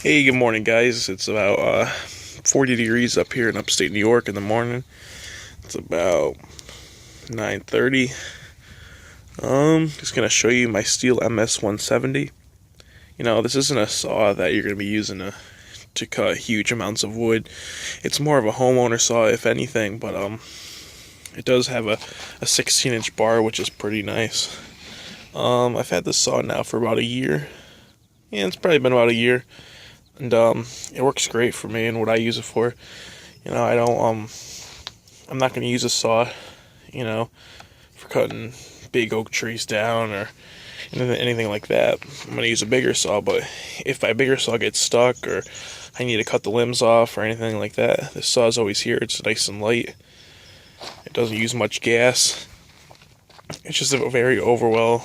Hey, good morning, guys. It's about 40 degrees up here in upstate New York in the morning. It's about 9:30. Just gonna show you my Stihl MS170. This isn't a saw that you're gonna be using to cut huge amounts of wood. It's more of a homeowner saw, if anything, but it does have a 16-inch bar, which is pretty nice. I've had this saw now for about a year. Yeah, it's probably been about a year. And it works great for me and what I use it for. I don't I'm not gonna use a saw, for cutting big oak trees down or anything like that. I'm gonna use a bigger saw, but if my bigger saw gets stuck or I need to cut the limbs off or anything like that, this saw is always here. It's nice and light. It doesn't use much gas. It's just a very saw.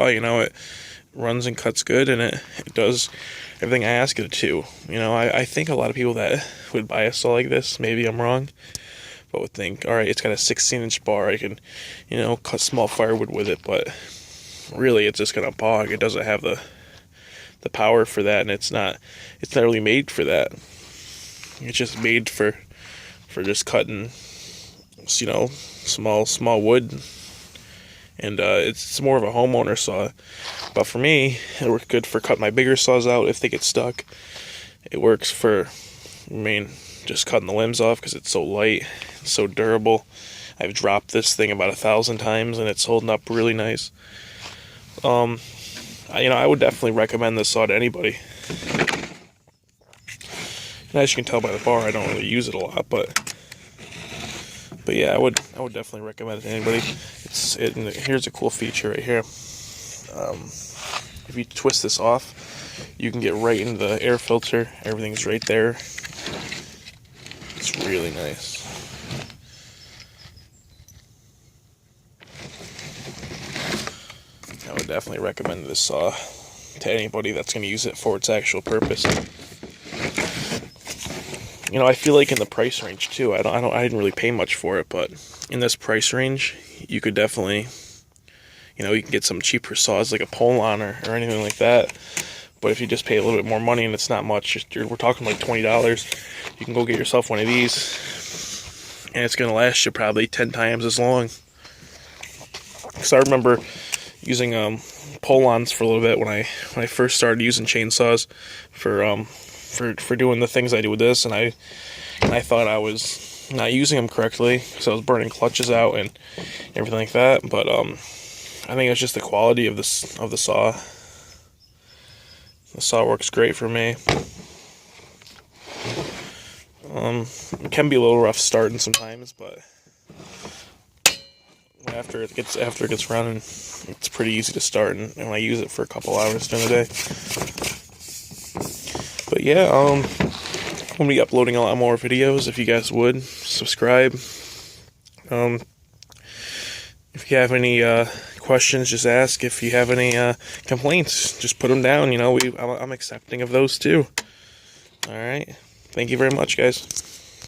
It runs and cuts good, and it does everything I ask it to. I think a lot of people that would buy a saw like this, maybe I'm wrong, but would think, all right, it's got a 16-inch bar. I can, cut small firewood with it, but really it's just gonna bog. It doesn't have the power for that, and it's not really made for that. It's just made for just cutting, small wood. And it's more of a homeowner saw. But for me, it works good for cutting my bigger saws out if they get stuck. It works for, just cutting the limbs off because it's so light, it's so durable. I've dropped this thing about 1,000 times and it's holding up really nice. I would definitely recommend this saw to anybody. And as you can tell by the bar, I don't really use it a lot, but yeah, I would definitely recommend it to anybody. And here's a cool feature right here. If you twist this off, you can get right into the air filter. Everything's right there. It's really nice. I would definitely recommend this saw to anybody that's going to use it for its actual purpose. I feel like in the price range too. I didn't really pay much for it, but in this price range, you could definitely, you can get some cheaper saws like a pull-on or anything like that. But if you just pay a little bit more money and it's not much, we're talking like $20, you can go get yourself one of these, and it's gonna last you probably 10 times as long. Because I remember using pull-ons for a little bit when I first started using chainsaws for doing the things I do with this, and I thought I was not using them correctly because I was burning clutches out and everything like that. But I think it's just the quality of the saw. The saw works great for me. It can be a little rough starting sometimes, but after it gets running, it's pretty easy to start, and I use it for a couple hours during the day. But yeah, I'm gonna be uploading a lot more videos. If you guys would subscribe. If you have any questions, just ask. If you have any complaints, just put them down. I'm accepting of those too. All right. Thank you very much, guys.